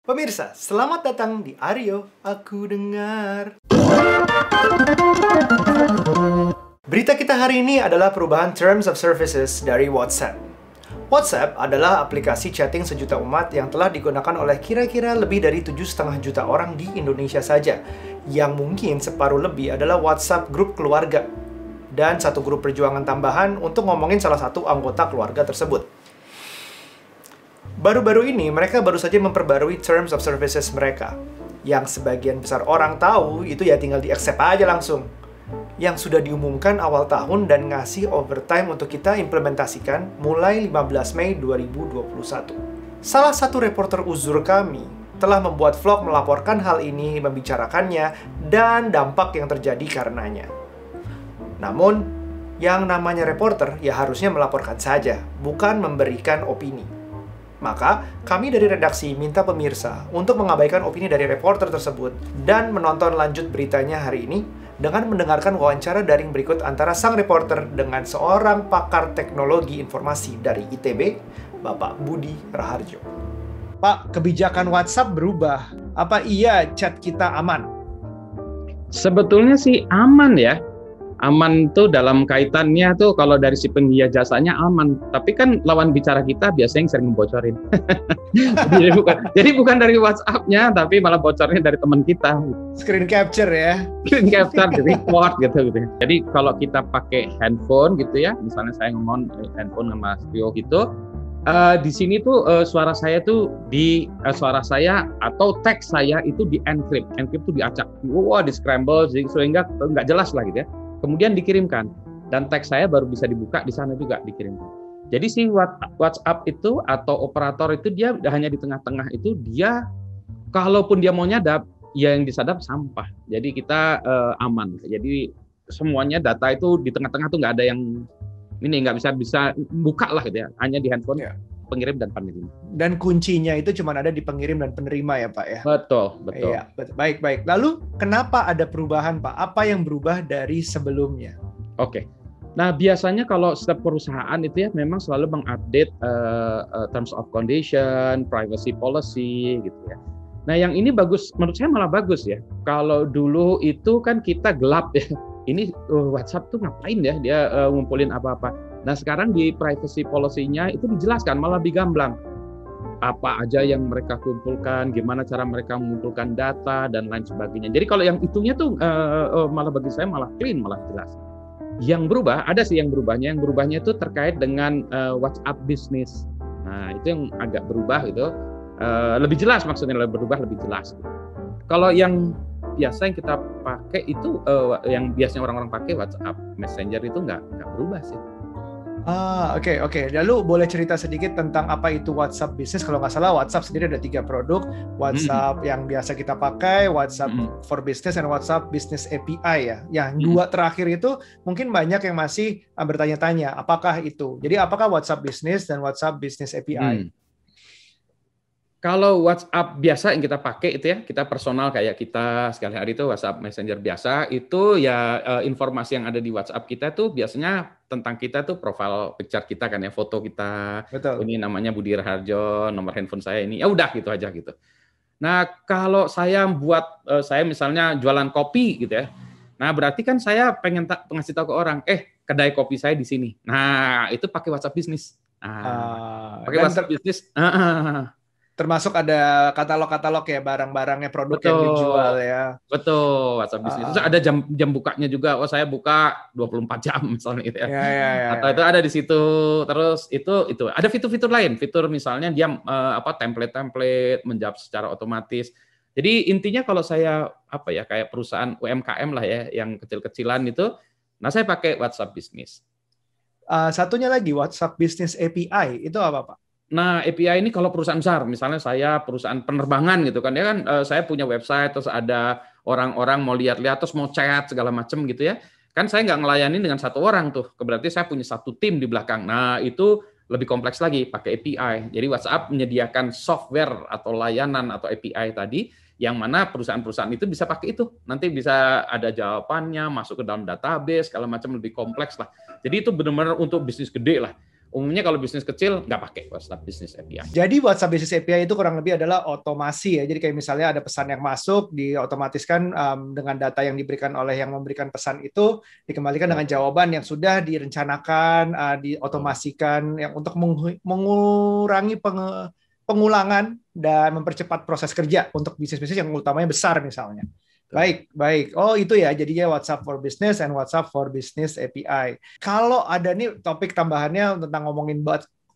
Pemirsa, selamat datang di Aryo Aku Dengar. Berita kita hari ini adalah perubahan Terms of Services dari WhatsApp. WhatsApp adalah aplikasi chatting sejuta umat yang telah digunakan oleh kira-kira lebih dari 7,5 juta orang di Indonesia saja. Yang mungkin separuh lebih adalah WhatsApp grup keluarga. Dan satu grup perjuangan tambahan untuk ngomongin salah satu anggota keluarga tersebut. Baru-baru ini, mereka baru saja memperbarui Terms of Services mereka. Yang sebagian besar orang tahu, itu ya tinggal di-accept aja langsung. Yang sudah diumumkan awal tahun dan ngasih overtime untuk kita implementasikan mulai 15 Mei 2021. Salah satu reporter uzur kami telah membuat vlog melaporkan hal ini, membicarakannya, dan dampak yang terjadi karenanya. Namun, yang namanya reporter ya harusnya melaporkan saja, bukan memberikan opini. Maka, kami dari redaksi minta pemirsa untuk mengabaikan opini dari reporter tersebut dan menonton lanjut beritanya hari ini dengan mendengarkan wawancara daring berikut antara sang reporter dengan seorang pakar teknologi informasi dari ITB, Bapak Budi Raharjo. Pak, kebijakan WhatsApp berubah. Apa iya chat kita aman? Sebetulnya sih aman ya. Aman tuh dalam kaitannya tuh kalau dari si pengguna jasanya aman, tapi kan lawan bicara kita biasanya yang sering membocorin. jadi bukan dari WhatsApp-nya, tapi malah bocornya dari teman kita. Screen capture ya? Screen capture, di report gitu. Jadi kalau kita pakai handphone gitu ya, misalnya saya ngomong handphone sama Rio gitu, di sini tuh suara saya atau teks saya itu di encrypt tuh diacak, di scramble sehingga nggak jelas lah gitu ya. Kemudian dikirimkan, dan teks saya baru bisa dibuka di sana juga dikirimkan. Jadi si WhatsApp itu atau operator itu dia hanya di tengah-tengah itu, dia kalaupun dia mau nyadap, ya yang disadap sampah. Jadi kita aman. Jadi semuanya data itu di tengah-tengah tuh nggak ada yang ini nggak bisa buka lah gitu ya, hanya di handphone pengirim dan penerima. Dan kuncinya itu cuma ada di pengirim dan penerima ya Pak ya? Betul. Iya, baik. Lalu kenapa ada perubahan Pak? Apa yang berubah dari sebelumnya? Oke. Nah biasanya kalau setiap perusahaan itu ya memang selalu mengupdate terms of condition, privacy policy gitu ya. Nah yang ini bagus, menurut saya malah bagus ya. Kalau dulu itu kan kita gelap ya. Ini WhatsApp tuh ngapain ya dia ngumpulin apa-apa. Nah sekarang di privacy policy-nya itu dijelaskan malah lebih gamblang. Apa aja yang mereka kumpulkan, gimana cara mereka mengumpulkan data, dan lain sebagainya. Jadi kalau yang itunya tuh malah bagi saya malah clean, malah jelas. Yang berubah, ada sih yang berubahnya. Yang berubahnya itu terkait dengan WhatsApp Business. Nah itu yang agak berubah gitu. Lebih jelas maksudnya, berubah lebih jelas. Kalau yang biasa yang kita pakai itu, yang biasanya orang-orang pakai WhatsApp Messenger itu nggak berubah sih. Oke. Lalu boleh cerita sedikit tentang apa itu WhatsApp Business? Kalau nggak salah WhatsApp sendiri ada 3 produk. WhatsApp yang biasa kita pakai, WhatsApp for Business, dan WhatsApp Business API ya. Yang 2 terakhir itu mungkin banyak yang masih bertanya-tanya, apakah itu? Jadi apakah WhatsApp Business dan WhatsApp Business API? Kalau WhatsApp biasa yang kita pakai itu ya, kita personal kayak kita sekali hari itu WhatsApp Messenger biasa, itu ya informasi yang ada di WhatsApp kita tuh biasanya tentang kita tuh profile picture kita kan ya, foto kita. Betul. Ini namanya Budi Raharjo, nomor handphone saya ini, ya udah gitu aja gitu. Nah kalau saya misalnya jualan kopi gitu ya, nah berarti kan saya pengen ngasih tahu ke orang, kedai kopi saya di sini. Nah itu pakai WhatsApp Business. Pakai WhatsApp Business. Termasuk ada katalog-katalog ya, barang-barangnya, produk yang dijual ya. Betul, WhatsApp Business. Terus ada jam bukanya juga. Saya buka 24 jam misalnya gitu ya. Atau itu ada di situ. Terus itu ada fitur-fitur lain. Fitur misalnya dia template menjawab secara otomatis. Jadi intinya kalau saya kayak perusahaan UMKM lah ya, yang kecil-kecilan itu, nah saya pakai WhatsApp Business. Satunya lagi WhatsApp Business API itu apa Pak? Nah, API ini kalau perusahaan besar, misalnya saya perusahaan penerbangan gitu kan, ya kan saya punya website, terus ada orang-orang mau lihat-lihat, terus mau chat segala macam gitu ya. Kan saya nggak ngelayanin dengan satu orang tuh, berarti saya punya satu tim di belakang. Nah, itu lebih kompleks lagi, pakai API. Jadi WhatsApp menyediakan software atau layanan atau API tadi, yang mana perusahaan-perusahaan itu bisa pakai itu. Nanti bisa ada jawabannya, masuk ke dalam database, segala macam, lebih kompleks lah. Jadi itu benar-benar untuk bisnis gede lah. Umumnya kalau bisnis kecil nggak pakai WhatsApp Business API. Jadi WhatsApp Business API itu kurang lebih adalah otomasi ya. Jadi kayak misalnya ada pesan yang masuk, diotomatiskan dengan data yang diberikan oleh yang memberikan pesan itu dikembalikan dengan jawaban yang sudah direncanakan, diotomasikan yang untuk mengurangi pengulangan dan mempercepat proses kerja untuk bisnis-bisnis yang utamanya besar misalnya. Baik, baik. Oh itu ya, jadinya WhatsApp for Business and WhatsApp for Business API. Kalau ada nih topik tambahannya tentang ngomongin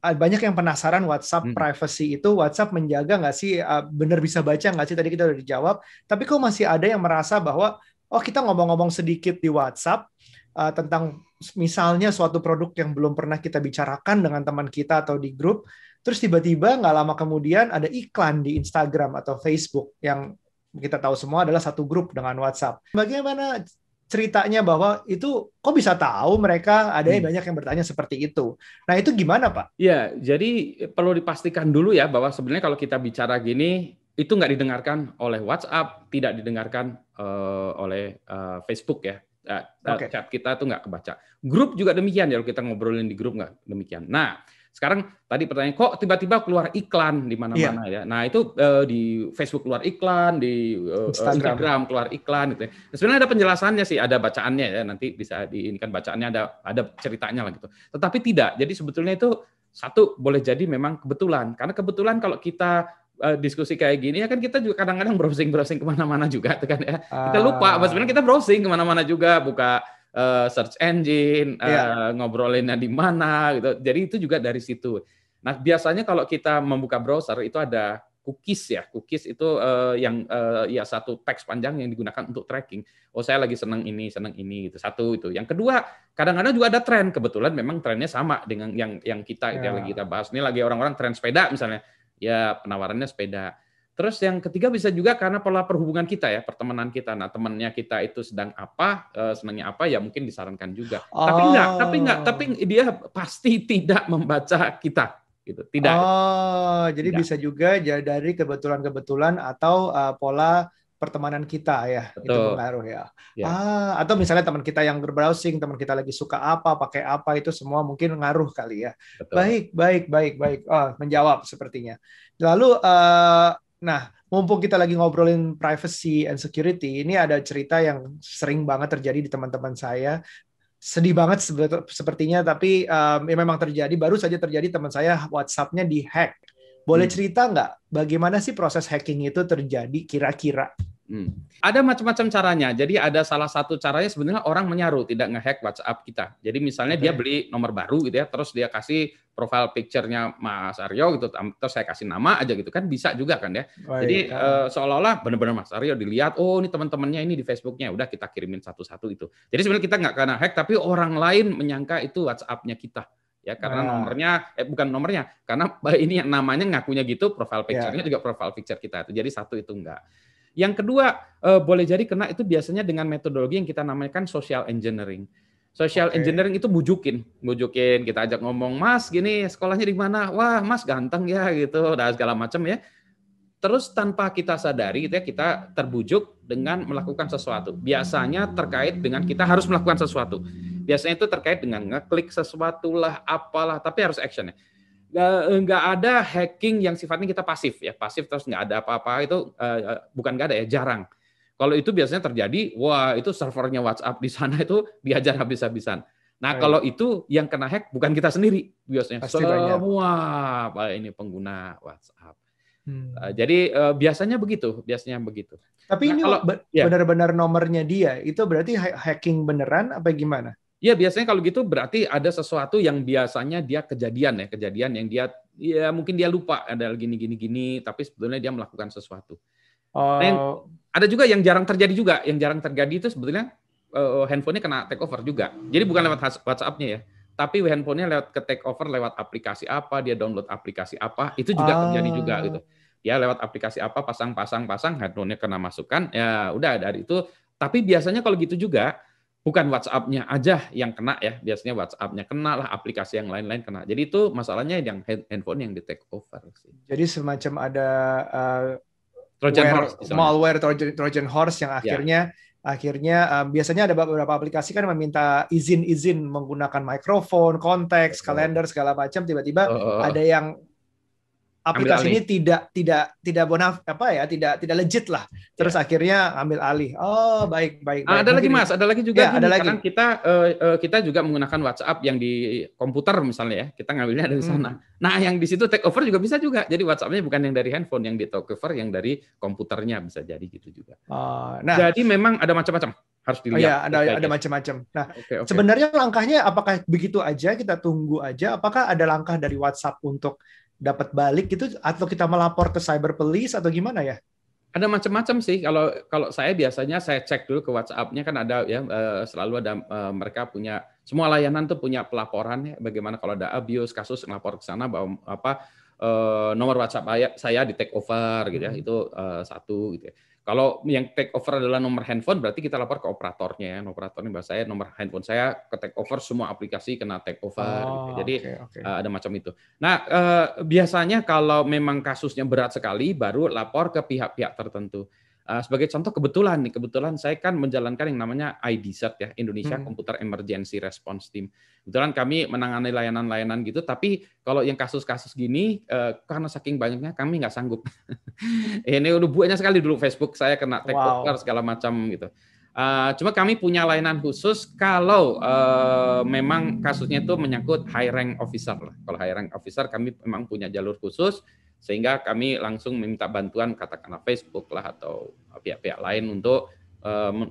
banyak yang penasaran WhatsApp privacy itu, WhatsApp menjaga nggak sih, benar bisa baca nggak sih, tadi kita udah dijawab, tapi kok masih ada yang merasa bahwa, oh kita ngomong-ngomong sedikit di WhatsApp, tentang misalnya suatu produk yang belum pernah kita bicarakan dengan teman kita atau di grup, terus tiba-tiba nggak lama kemudian ada iklan di Instagram atau Facebook yang kita tahu semua adalah satu grup dengan WhatsApp. Bagaimana ceritanya bahwa itu kok bisa tahu mereka, ada banyak yang bertanya seperti itu. Nah itu gimana Pak? Ya, jadi perlu dipastikan dulu ya bahwa sebenarnya kalau kita bicara gini, itu nggak didengarkan oleh WhatsApp, tidak didengarkan oleh Facebook ya. Chat kita tuh nggak kebaca. Grup juga demikian ya, kalau kita ngobrolin di grup nggak demikian. Nah, sekarang tadi pertanyaan, kok tiba-tiba keluar iklan di mana-mana ya? Nah itu di Facebook keluar iklan, di Instagram keluar iklan gitu ya. Nah, sebenarnya ada penjelasannya sih, ada bacaannya ya, nanti bisa diinikan bacaannya, ada ceritanya lah gitu. Tetapi tidak, jadi sebetulnya itu satu boleh jadi memang kebetulan, karena kebetulan kalau kita diskusi kayak gini ya kan kita juga kadang-kadang browsing kemana-mana juga tuh kan ya. Kita lupa, sebenarnya kita browsing kemana-mana juga, buka search engine, ngobrolinnya di mana gitu. Jadi itu juga dari situ. Nah, biasanya kalau kita membuka browser itu ada cookies ya. Cookies itu yang ya satu teks panjang yang digunakan untuk tracking. Oh, saya lagi senang ini gitu. Satu itu. Yang kedua, kadang-kadang juga ada tren. Kebetulan memang trennya sama dengan yang kita yang lagi kita bahas. Ini lagi orang-orang tren sepeda misalnya. Ya, penawarannya sepeda. Terus yang ketiga bisa juga karena pola perhubungan kita ya, pertemanan kita. Nah, temannya kita itu sedang apa, senangnya apa, ya mungkin disarankan juga. Tapi dia pasti tidak membaca kita, gitu. Tidak. Jadi tidak. Bisa juga dari kebetulan-kebetulan atau pola pertemanan kita ya. Betul. Itu pengaruh ya. Atau misalnya teman kita yang berbrowsing, teman kita lagi suka apa, pakai apa, itu semua mungkin ngaruh kali ya. Betul. Baik. Menjawab sepertinya. Lalu nah, mumpung kita lagi ngobrolin privacy and security, ini ada cerita yang sering banget terjadi di teman-teman saya. Sedih banget sepertinya, tapi ya memang terjadi. Baru saja terjadi, teman saya WhatsApp-nya dihack. Boleh cerita nggak bagaimana sih proses hacking itu terjadi kira-kira? Ada macam-macam caranya. Jadi ada salah satu caranya sebenarnya orang menyaru, tidak nge-hack WhatsApp kita. Jadi misalnya dia beli nomor baru gitu ya, terus dia kasih profile picture-nya Mas Aryo gitu, terus saya kasih nama aja gitu kan, bisa juga kan ya. Jadi seolah-olah benar-benar Mas Aryo dilihat, oh ini teman-temannya ini di Facebook-nya, udah kita kirimin satu-satu itu. Jadi sebenarnya kita nggak kena hack, tapi orang lain menyangka itu WhatsApp-nya kita. Ya karena nomornya bukan nomornya, karena ini yang namanya ngakunya gitu, profile picture-nya juga profile picture kita itu. Jadi satu itu enggak. Yang kedua, boleh jadi kena itu biasanya dengan metodologi yang kita namakan social engineering. Social engineering itu bujukin, kita ajak ngomong, Mas gini sekolahnya di mana? Wah Mas ganteng ya gitu, dan segala macam ya. Terus tanpa kita sadari gitu ya, kita terbujuk dengan melakukan sesuatu. Biasanya terkait dengan kita harus melakukan sesuatu. Biasanya itu terkait dengan ngeklik sesuatu lah, apalah, tapi harus action ya. Nggak ada hacking yang sifatnya kita pasif ya, pasif terus nggak ada apa-apa, itu bukan nggak ada ya, jarang. Kalau itu biasanya terjadi, wah itu servernya WhatsApp di sana itu dihajar habis-habisan. Nah kalau itu yang kena hack bukan kita sendiri, biasanya pasti semua ini pengguna WhatsApp. Jadi biasanya begitu. Tapi ini kalau benar-benar nomornya dia, itu berarti hacking beneran apa gimana? Ya biasanya kalau gitu berarti ada sesuatu yang biasanya dia kejadian yang dia ya mungkin dia lupa ada gini, tapi sebetulnya dia melakukan sesuatu. Nah, ada juga yang jarang terjadi juga. Yang jarang terjadi itu sebetulnya handphonenya kena take over juga. Jadi bukan lewat WhatsApp-nya ya, tapi handphonenya lewat ke take over lewat aplikasi apa, dia download aplikasi apa, itu juga terjadi juga gitu. Ya lewat aplikasi apa pasang, handphonenya kena masukan, ya udah dari itu. Tapi biasanya kalau gitu juga bukan WhatsApp-nya aja yang kena ya, biasanya WhatsApp-nya kena lah, aplikasi yang lain-lain kena. Jadi itu masalahnya yang handphone yang di take over sih. Jadi semacam ada Trojan horse, malware Trojan horse yang akhirnya Akhirnya biasanya ada beberapa aplikasi kan meminta izin-izin menggunakan mikrofon, konteks, Oh, kalender segala macam. Tiba-tiba ada oh, yang ambil aplikasi alih. ini tidak bonaf apa ya, tidak legit lah. Terus Ya. akhirnya ambil alih. Oh, baik baik baik. Ada lagi Mungkin Mas, ada lagi juga ya ada gini. Kadang lagi. kita juga menggunakan WhatsApp yang di komputer misalnya ya. Kita ngambilnya dari sana. Hmm. Nah, yang di situ take over juga bisa juga. Jadi WhatsApp-nya bukan yang dari handphone, yang di take over yang dari komputernya bisa jadi gitu juga. Nah, Jadi memang ada macam-macam. Harus oh dilihat ya, ada baik-baik ya. macam-macam. Nah, Oke, oke. sebenarnya langkahnya apakah begitu aja kita tunggu aja? Apakah ada langkah dari WhatsApp untuk dapat balik gitu, atau kita melapor ke cyber police atau gimana ya? Ada macam-macam sih. Kalau kalau saya biasanya saya cek dulu ke WhatsApp-nya kan ada ya selalu ada mereka punya semua layanan tuh punya pelaporan ya. Bagaimana kalau ada abuse kasus lapor ke sana bahwa nomor WhatsApp saya di take over gitu ya. Itu satu gitu ya. Kalau yang take over adalah nomor handphone berarti kita lapor ke operatornya ya. Operatornya bahasa saya nomor handphone saya ke take over semua aplikasi kena take over gitu ya. Jadi Oke, oke. ada macam itu. Nah, biasanya kalau memang kasusnya berat sekali, baru lapor ke pihak-pihak tertentu. Sebagai contoh, kebetulan saya kan menjalankan yang namanya IDSET ya, Indonesia Hmm. Computer Emergency Response Team. Kebetulan kami menangani layanan-layanan gitu, tapi kalau yang kasus-kasus gini, karena saking banyaknya kami nggak sanggup. Ini udah banyak sekali dulu Facebook saya kena take over Wow. segala macam gitu. Cuma kami punya layanan khusus kalau memang kasusnya itu menyangkut high rank officer. Kalau high rank officer kami memang punya jalur khusus sehingga kami langsung meminta bantuan katakanlah Facebook lah atau pihak-pihak lain untuk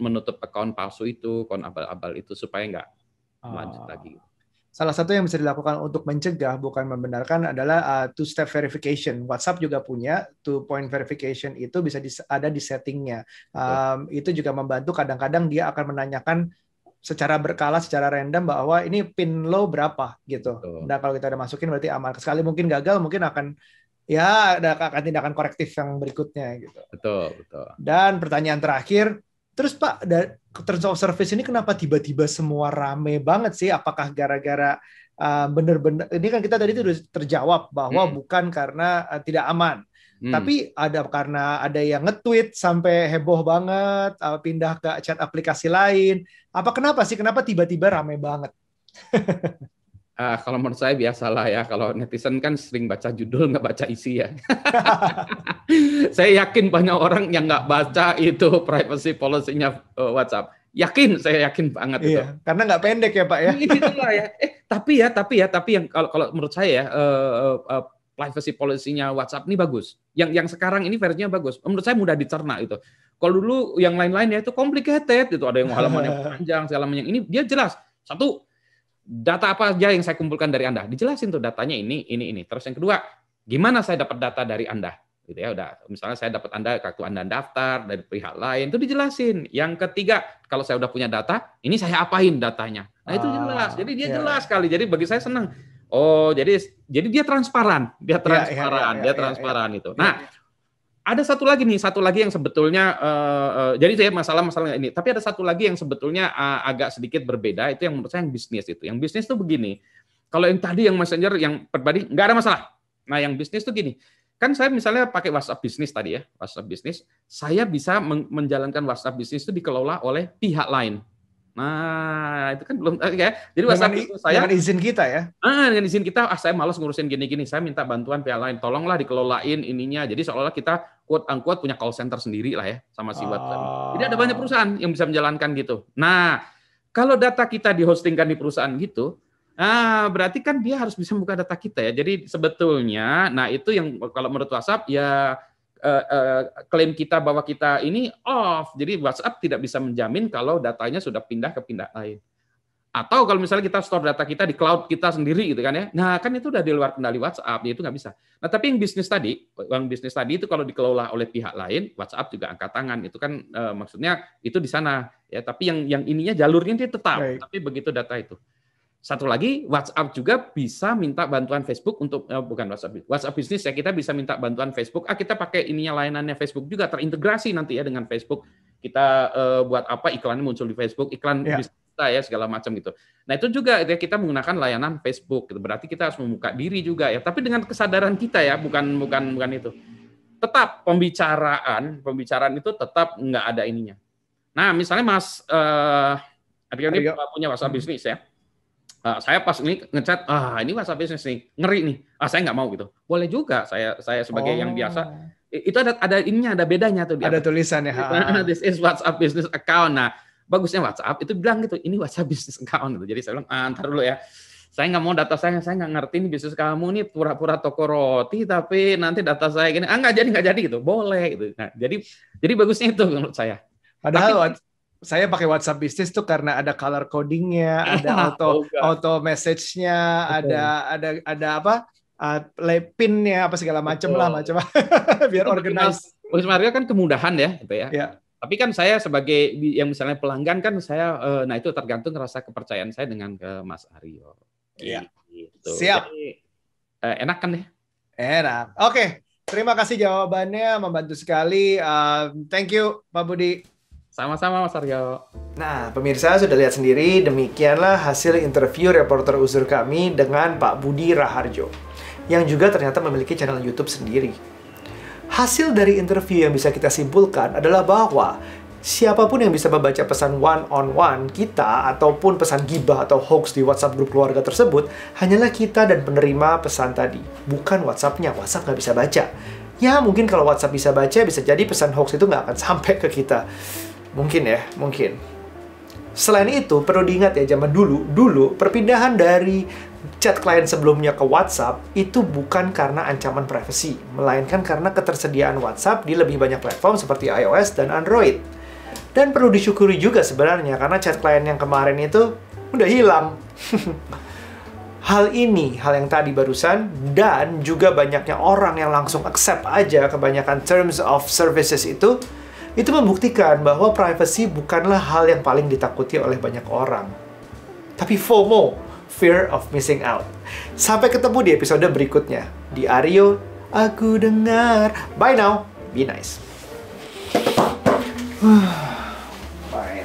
menutup akun palsu itu, akun abal-abal itu supaya nggak lanjut Ah. lagi. Salah satu yang bisa dilakukan untuk mencegah, bukan membenarkan, adalah two-step verification. WhatsApp juga punya two-point verification, itu bisa ada di settingnya. Betul. Itu juga membantu, kadang-kadang dia akan menanyakan secara berkala, secara random, bahwa ini PIN lo berapa gitu. Betul. Nah, kalau kita udah masukin berarti aman. Sekali mungkin gagal, mungkin akan ya akan tindakan korektif yang berikutnya gitu. Betul, betul. Dan pertanyaan terakhir, terus Pak, terms of service ini kenapa tiba-tiba semua rame banget sih? Apakah gara-gara benar-benar ini kan kita tadi itu sudah terjawab bahwa bukan karena tidak aman, tapi ada karena ada yang nge-tweet sampai heboh banget, pindah ke chat aplikasi lain. Kenapa sih? Kenapa tiba-tiba rame banget? Kalau menurut saya biasalah ya, kalau netizen kan sering baca judul nggak baca isi ya. Saya yakin banyak orang yang nggak baca itu privacy policy-nya WhatsApp. Saya yakin banget itu. Iya, karena nggak pendek ya Pak ya. Itulah ya. Tapi yang kalau menurut saya ya privacy policy-nya WhatsApp ini bagus. Yang sekarang ini versinya bagus. Menurut saya mudah dicerna itu. Kalau dulu yang lain-lainnya itu complicated, itu ada yang halamannya panjang segala macam. Ini dia jelas. Satu, data apa aja yang saya kumpulkan dari Anda? Dijelasin tuh datanya ini. Terus yang kedua, gimana saya dapat data dari Anda? Gitu ya, udah. Misalnya saya dapat kartu Anda daftar dari pihak lain, itu dijelasin. Yang ketiga, kalau saya udah punya data, ini saya apain datanya? Nah, itu jelas. Jadi dia jelas sekali. Jadi bagi saya senang. Oh, jadi dia transparan. Dia transparan itu. Nah, ada satu lagi yang sebetulnya jadi saya masalah ini, tapi ada satu lagi yang sebetulnya agak sedikit berbeda, itu yang menurut saya yang bisnis itu. Yang bisnis tuh begini. Kalau yang tadi yang messenger yang pribadi nggak ada masalah. Nah, yang bisnis tuh gini. Kan saya misalnya pakai WhatsApp bisnis tadi ya, WhatsApp bisnis, saya bisa menjalankan WhatsApp bisnis itu dikelola oleh pihak lain. Nah, itu kan belum ya. Jadi WhatsApp itu saya dengan izin kita ya. Dengan izin kita, saya malas ngurusin gini-gini, saya minta bantuan pihak lain, tolonglah dikelolain ininya. Jadi seolah-olah kita quote unquote punya call center sendiri lah ya sama si WhatsApp. Jadi ada banyak perusahaan yang bisa menjalankan gitu. Nah, kalau data kita dihostingkan di perusahaan gitu, berarti kan dia harus bisa membuka data kita ya. Jadi sebetulnya, nah itu yang kalau menurut WhatsApp ya klaim kita bahwa kita ini off. Jadi WhatsApp tidak bisa menjamin kalau datanya sudah pindah ke pihak lain. Atau kalau misalnya kita store data kita di cloud kita sendiri gitu kan ya. Nah, kan itu udah di luar kendali WhatsApp, itu nggak bisa. Nah, tapi yang bisnis tadi itu kalau dikelola oleh pihak lain, WhatsApp juga angkat tangan. Itu kan maksudnya itu di sana ya, tapi yang ininya jalurnya itu tetap, tapi begitu data itu. Satu lagi, WhatsApp juga bisa minta bantuan Facebook untuk bukan WhatsApp bisnis ya, kita bisa minta bantuan Facebook. Kita pakai ininya layanannya Facebook juga terintegrasi nanti ya dengan Facebook. Kita buat apa iklannya muncul di Facebook, iklan bisnis ya segala macam gitu. Nah, itu juga ya, kita menggunakan layanan Facebook gitu. Berarti kita harus membuka diri juga ya, tapi dengan kesadaran kita ya, bukan itu. Tetap pembicaraan itu tetap nggak ada ininya. Nah, misalnya Mas Aryo ini punya WhatsApp bisnis ya. Saya pas ini ngechat, ini WhatsApp bisnis nih, ngeri nih. Saya nggak mau gitu. Boleh juga saya sebagai yang biasa. Itu ada ininya, ada bedanya tuh. Ada tulisannya. This is WhatsApp business account. Nah, bagusnya WhatsApp itu bilang gitu, ini WhatsApp business account gitu. Jadi saya bilang, ntar dulu ya. Saya nggak mau data saya nggak ngerti nih bisnis kamu nih pura-pura toko roti, tapi nanti data saya gini, nggak jadi gitu. Boleh gitu. Nah, jadi bagusnya itu menurut saya. Padahal saya pakai WhatsApp bisnis tuh karena ada color codingnya, ada auto message-nya, ada apa? Pinnya apa segala macam lah, biar organize. Mas Mario kan kemudahan ya, gitu ya. Ya. Tapi kan saya sebagai yang misalnya pelanggan kan saya, nah itu tergantung rasa kepercayaan saya dengan ke Mas Aryo. Iya. Gitu. Siap. Jadi, enak kan ya? Enak. Oke, terima kasih jawabannya, membantu sekali. Thank you, Pak Budi. Sama-sama, Mas Aryo. Nah, pemirsa sudah lihat sendiri, demikianlah hasil interview reporter Uzur kami dengan Pak Budi Raharjo, yang juga ternyata memiliki channel YouTube sendiri. Hasil dari interview yang bisa kita simpulkan adalah bahwa siapapun yang bisa membaca pesan one-on-one kita ataupun pesan gibah atau hoax di WhatsApp grup keluarga tersebut hanyalah kita dan penerima pesan tadi, bukan WhatsApp-nya. WhatsApp nggak bisa baca. Ya, mungkin kalau WhatsApp bisa baca, bisa jadi pesan hoax itu nggak akan sampai ke kita. Mungkin ya, mungkin. Selain itu, perlu diingat ya, zaman dulu perpindahan dari chat klien sebelumnya ke WhatsApp itu bukan karena ancaman privasi, melainkan karena ketersediaan WhatsApp di lebih banyak platform seperti iOS dan Android. Dan perlu disyukuri juga sebenarnya, karena chat klien yang kemarin itu udah hilang. Hal yang tadi barusan, dan juga banyaknya orang yang langsung accept aja kebanyakan terms of services itu membuktikan bahwa privacy bukanlah hal yang paling ditakuti oleh banyak orang. Tapi FOMO, fear of missing out. Sampai ketemu di episode berikutnya. Di Aryo, aku dengar. Bye now, be nice. Bye.